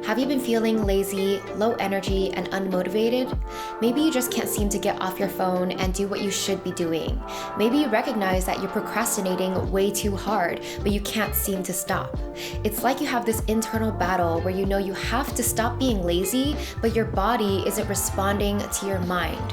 Have you been feeling lazy, low energy, and unmotivated? Maybe you just can't seem to get off your phone and do what you should be doing. Maybe you recognize that you're procrastinating way too hard, but you can't seem to stop. It's like you have this internal battle where you know you have to stop being lazy, but your body isn't responding to your mind.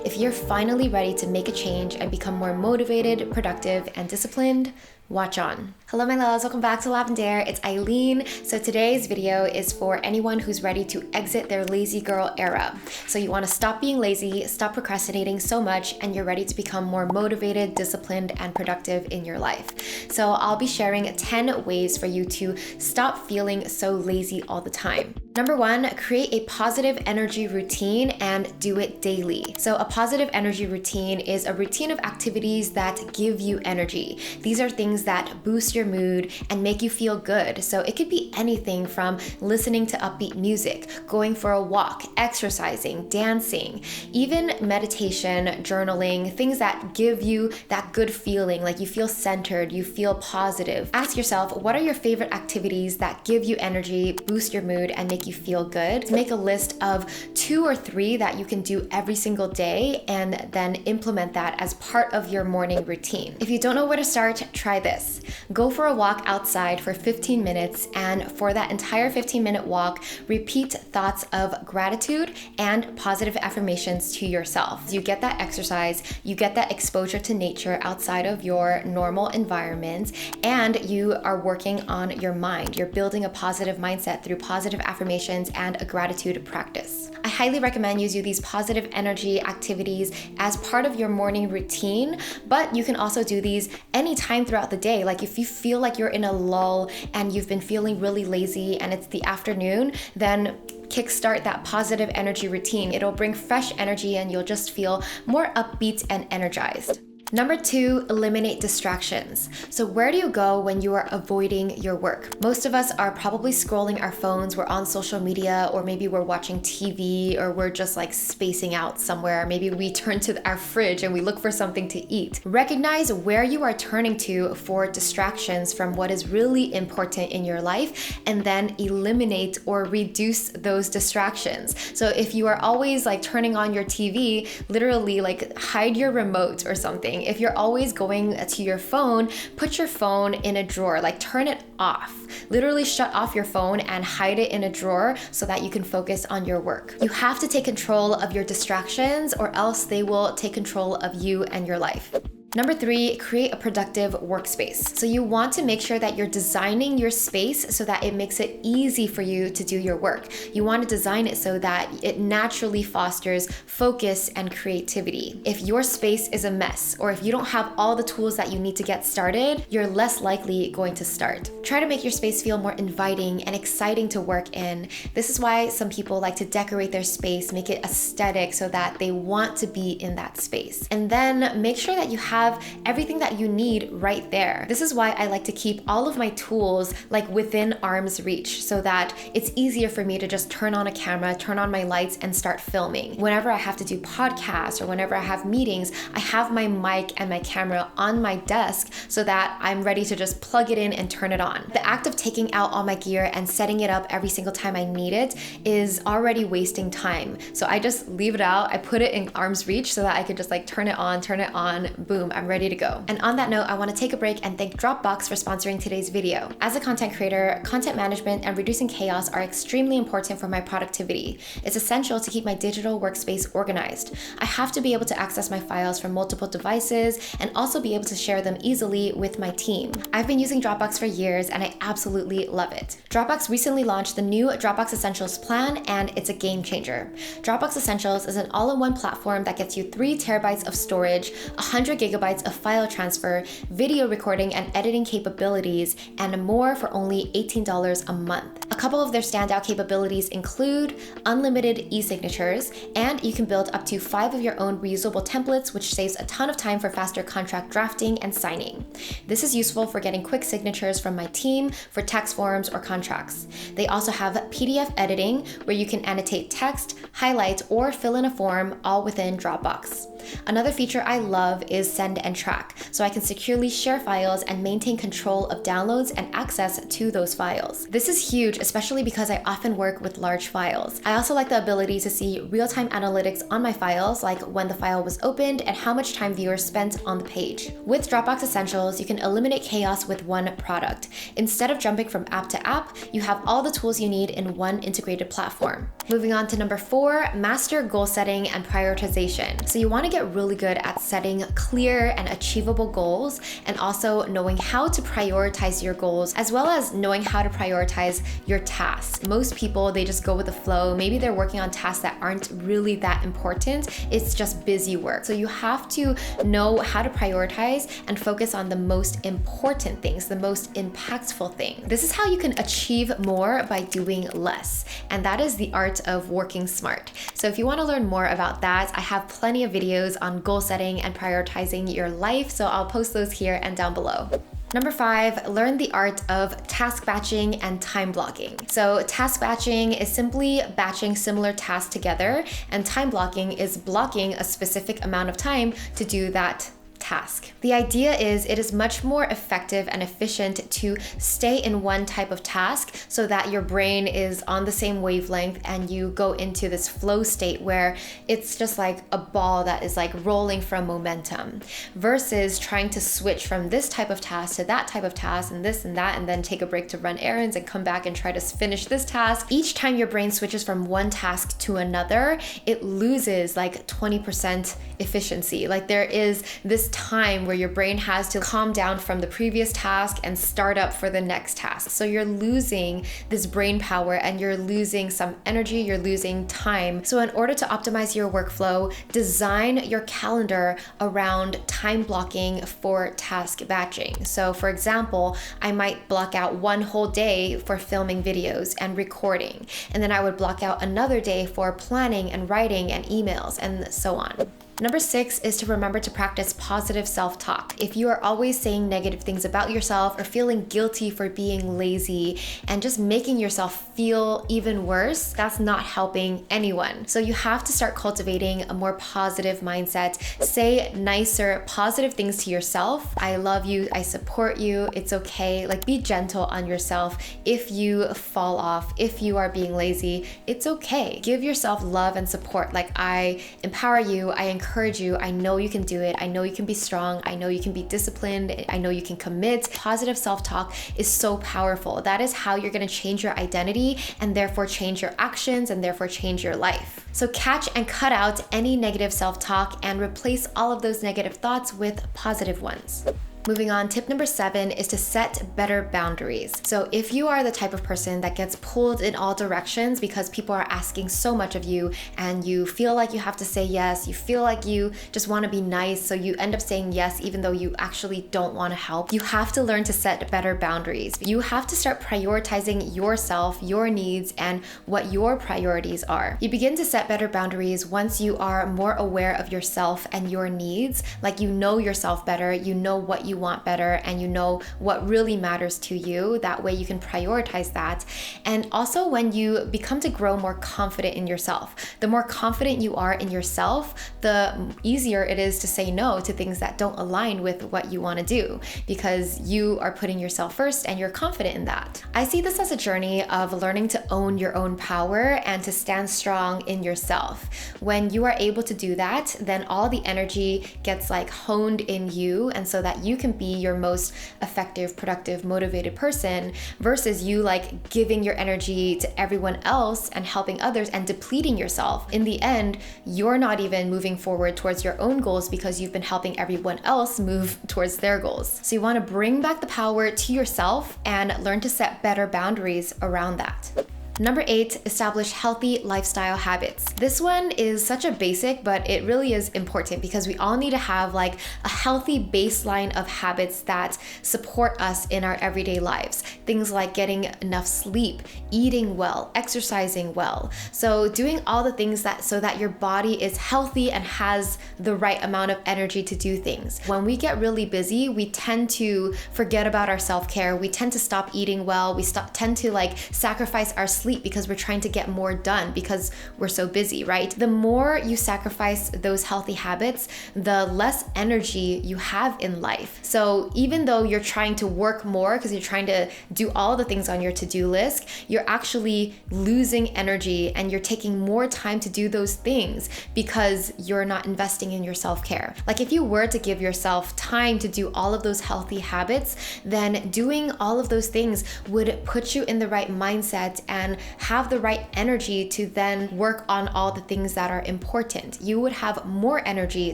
If you're finally ready to make a change and become more motivated, productive, and disciplined, watch on. Hello my loves, welcome back to Lavendaire. It's Aileen. So today's video is for anyone who's ready to exit their lazy girl era. So you want to stop being lazy, stop procrastinating so much, and you're ready to become more motivated, disciplined, and productive in your life. So I'll be sharing 10 ways for you to stop feeling so lazy all the time. Number 1, create a positive energy routine and do it daily. So a positive energy routine is a routine of activities that give you energy. These are things that boost your mood and make you feel good. So it could be anything from listening to upbeat music, going for a walk, exercising, dancing, even meditation, journaling, things that give you that good feeling, like you feel centered, you feel positive. Ask yourself, what are your favorite activities that give you energy, boost your mood, and make you feel good? Make a list of 2 or 3 that you can do every single day and then implement that as part of your morning routine. If you don't know where to start, try this. Go for a walk outside for 15 minutes, and for that entire 15-minute walk, repeat thoughts of gratitude and positive affirmations to yourself. You get that exercise, you get that exposure to nature outside of your normal environment, and you are working on your mind. You're building a positive mindset through positive affirmations and a gratitude practice. I highly recommend you do these positive energy activities as part of your morning routine, but you can also do these anytime throughout the day. Like if you feel like you're in a lull and you've been feeling really lazy and it's the afternoon, then kickstart that positive energy routine. It'll bring fresh energy and you'll just feel more upbeat and energized. Number 2, eliminate distractions. So where do you go when you are avoiding your work? Most of us are probably scrolling our phones, we're on social media, or maybe we're watching TV, or we're just like spacing out somewhere. Maybe we turn to our fridge and we look for something to eat. Recognize where you are turning to for distractions from what is really important in your life, and then eliminate or reduce those distractions. So if you are always like turning on your TV, literally like hide your remote or something. If you're always going to your phone, put your phone in a drawer, like turn it off. Literally shut off your phone and hide it in a drawer so that you can focus on your work. You have to take control of your distractions or else they will take control of you and your life. Number 3, create a productive workspace. So you want to make sure that you're designing your space so that it makes it easy for you to do your work. You want to design it so that it naturally fosters focus and creativity. If your space is a mess, or if you don't have all the tools that you need to get started, you're less likely going to start. Try to make your space feel more inviting and exciting to work in. This is why some people like to decorate their space, make it aesthetic so that they want to be in that space. And then make sure that you have everything that you need right there. This is why I like to keep all of my tools like within arm's reach so that it's easier for me to just turn on a camera, turn on my lights, and start filming. Whenever I have to do podcasts or whenever I have meetings, I have my mic and my camera on my desk so that I'm ready to just plug it in and turn it on. The act of taking out all my gear and setting it up every single time I need it is already wasting time. So I just leave it out, I put it in arm's reach so that I could just like turn it on, boom, I'm ready to go. And on that note, I want to take a break and thank Dropbox for sponsoring today's video. As a content creator, content management and reducing chaos are extremely important for my productivity. It's essential to keep my digital workspace organized. I have to be able to access my files from multiple devices and also be able to share them easily with my team. I've been using Dropbox for years and I absolutely love it. Dropbox recently launched the new Dropbox Essentials plan, and it's a game changer. Dropbox Essentials is an all-in-one platform that gets you 3 terabytes of storage, 100 gigabytes of file transfer, video recording and editing capabilities, and more for only $18 a month. A couple of their standout capabilities include unlimited e-signatures, and you can build up to 5 of your own reusable templates, which saves a ton of time for faster contract drafting and signing. This is useful for getting quick signatures from my team for tax forms or contracts. They also have PDF editing, where you can annotate text, highlight, or fill in a form all within Dropbox. Another feature I love is send and track, so I can securely share files and maintain control of downloads and access to those files. This is huge, especially because I often work with large files. I also like the ability to see real-time analytics on my files, like when the file was opened and how much time viewers spent on the page. With Dropbox Essentials, you can eliminate chaos with one product. Instead of jumping from app to app, you have all the tools you need in one integrated platform. Moving on to number 4, master goal setting and prioritization. So you want to get really good at setting clear and achievable goals, and also knowing how to prioritize your goals, as well as knowing how to prioritize your tasks. Most people, they just go with the flow. Maybe they're working on tasks that aren't really that important. It's just busy work. So you have to know how to prioritize and focus on the most important things, the most impactful thing. This is how you can achieve more by doing less. And that is the art of working smart. So if you want to learn more about that, I have plenty of videos on goal setting and prioritizing your life. So I'll post those here and down below. Number 5, learn the art of task batching and time blocking. So task batching is simply batching similar tasks together, and time blocking is blocking a specific amount of time to do that task. The idea is it is much more effective and efficient to stay in one type of task so that your brain is on the same wavelength and you go into this flow state where it's just like a ball that is like rolling from momentum, versus trying to switch from this type of task to that type of task and this and that, and then take a break to run errands and come back and try to finish this task. Each time your brain switches from one task to another, it loses like 20% efficiency. Like there is this time where your brain has to calm down from the previous task and start up for the next task. So you're losing this brain power and you're losing some energy, you're losing time. So in order to optimize your workflow, design your calendar around time blocking for task batching. So for example, I might block out one whole day for filming videos and recording, and then I would block out another day for planning and writing and emails and so on. Number 6 is to remember to practice positive self-talk. If you are always saying negative things about yourself or feeling guilty for being lazy and just making yourself feel even worse, that's not helping anyone. So you have to start cultivating a more positive mindset. Say nicer, positive things to yourself. I love you, I support you, it's okay. Like be gentle on yourself. If you fall off, if you are being lazy, it's okay. Give yourself love and support. Like I empower you, I encourage you. I know you can do it. I know you can be strong. I know you can be disciplined. I know you can commit. Positive self-talk is so powerful. That is how you're going to change your identity and therefore change your actions and therefore change your life. So catch and cut out any negative self-talk and replace all of those negative thoughts with positive ones. Moving on, tip number 7 is to set better boundaries. So if you are the type of person that gets pulled in all directions because people are asking so much of you and you feel like you have to say yes, you feel like you just want to be nice, so you end up saying yes even though you actually don't want to help, you have to learn to set better boundaries. You have to start prioritizing yourself, your needs, and what your priorities are. You begin to set better boundaries once you are more aware of yourself and your needs, like you know yourself better, you know what you want better, and you know what really matters to you. That way you can prioritize that. And also when you become to grow more confident in yourself, the more confident you are in yourself, the easier it is to say no to things that don't align with what you want to do, because you are putting yourself first and you're confident in that. I see this as a journey of learning to own your own power and to stand strong in yourself. When you are able to do that, then all the energy gets like honed in you, and so that you can be your most effective, productive, motivated person, versus you like giving your energy to everyone else and helping others and depleting yourself. In the end, you're not even moving forward towards your own goals because you've been helping everyone else move towards their goals. So you want to bring back the power to yourself and learn to set better boundaries around that. Number 8, establish healthy lifestyle habits. This one is such a basic, but it really is important because we all need to have like a healthy baseline of habits that support us in our everyday lives. Things like getting enough sleep, eating well, exercising well. So doing all the things that so that your body is healthy and has the right amount of energy to do things. When we get really busy, we tend to forget about our self-care. We tend to stop eating well. We tend to like sacrifice our sleep sleep because we're trying to get more done because we're so busy, right? The more you sacrifice those healthy habits, the less energy you have in life. So even though you're trying to work more because you're trying to do all the things on your to-do list, you're actually losing energy and you're taking more time to do those things because you're not investing in your self-care. Like if you were to give yourself time to do all of those healthy habits, then doing all of those things would put you in the right mindset and have the right energy to then work on all the things that are important. You would have more energy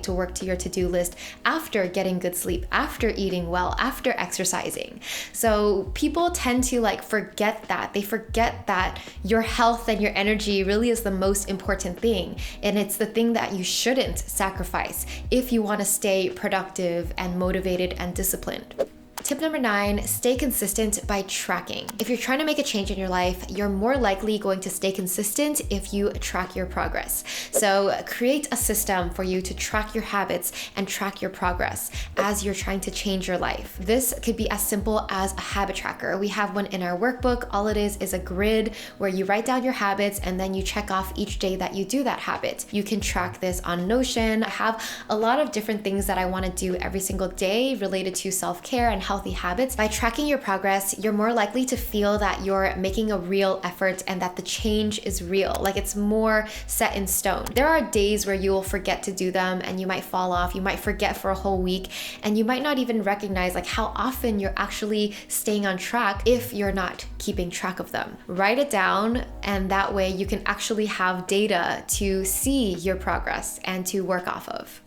to work to your to-do list after getting good sleep, after eating well, after exercising. So people tend to forget that. They forget that your health and your energy really is the most important thing. And it's the thing that you shouldn't sacrifice if you want to stay productive and motivated and disciplined. Tip number 9, stay consistent by tracking. If you're trying to make a change in your life, you're more likely going to stay consistent if you track your progress. So create a system for you to track your habits and track your progress as you're trying to change your life. This could be as simple as a habit tracker. We have one in our workbook. All it is a grid where you write down your habits and then you check off each day that you do that habit. You can track this on Notion. I have a lot of different things that I want to do every single day related to self-care and healthy habits. By tracking your progress, you're more likely to feel that you're making a real effort and that the change is real, like it's more set in stone. There are days where you will forget to do them and you might fall off, you might forget for a whole week, and you might not even recognize how often you're actually staying on track if you're not keeping track of them. Write it down, and that way you can actually have data to see your progress and to work off of.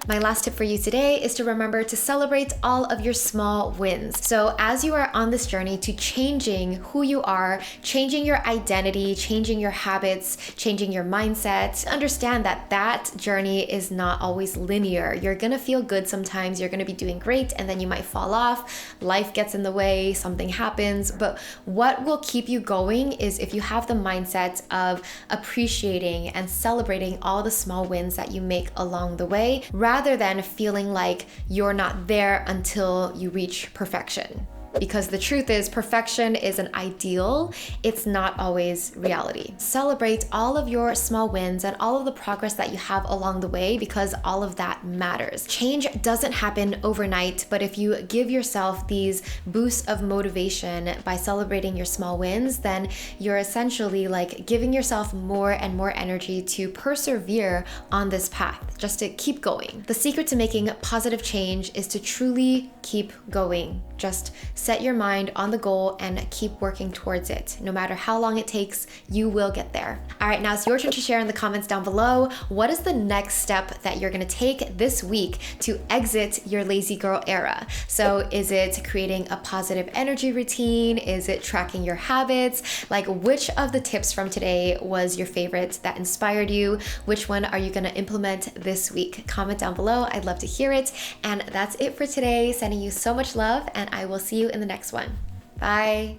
My last tip for you today is to remember to celebrate all of your small wins. So as you are on this journey to changing who you are, changing your identity, changing your habits, changing your mindset, understand that that journey is not always linear. You're gonna feel good sometimes, you're gonna be doing great, and then you might fall off, life gets in the way, something happens. But what will keep you going is if you have the mindset of appreciating and celebrating all the small wins that you make along the way, rather than feeling like you're not there until you reach perfection. Because the truth is, perfection is an ideal, it's not always reality. Celebrate all of your small wins and all of the progress that you have along the way, because all of that matters. Change doesn't happen overnight, but if you give yourself these boosts of motivation by celebrating your small wins, then you're essentially giving yourself more and more energy to persevere on this path, just to keep going. The secret to making positive change is to truly keep going. Just set your mind on the goal and keep working towards it. No matter how long it takes, you will get there. All right, now it's your turn to share in the comments down below. What is the next step that you're gonna take this week to exit your lazy girl era? So is it creating a positive energy routine? Is it tracking your habits? Which of the tips from today was your favorite that inspired you? Which one are you gonna implement this week? Comment down below, I'd love to hear it. And that's it for today. Sending you so much love, and I will see you in the next one. Bye.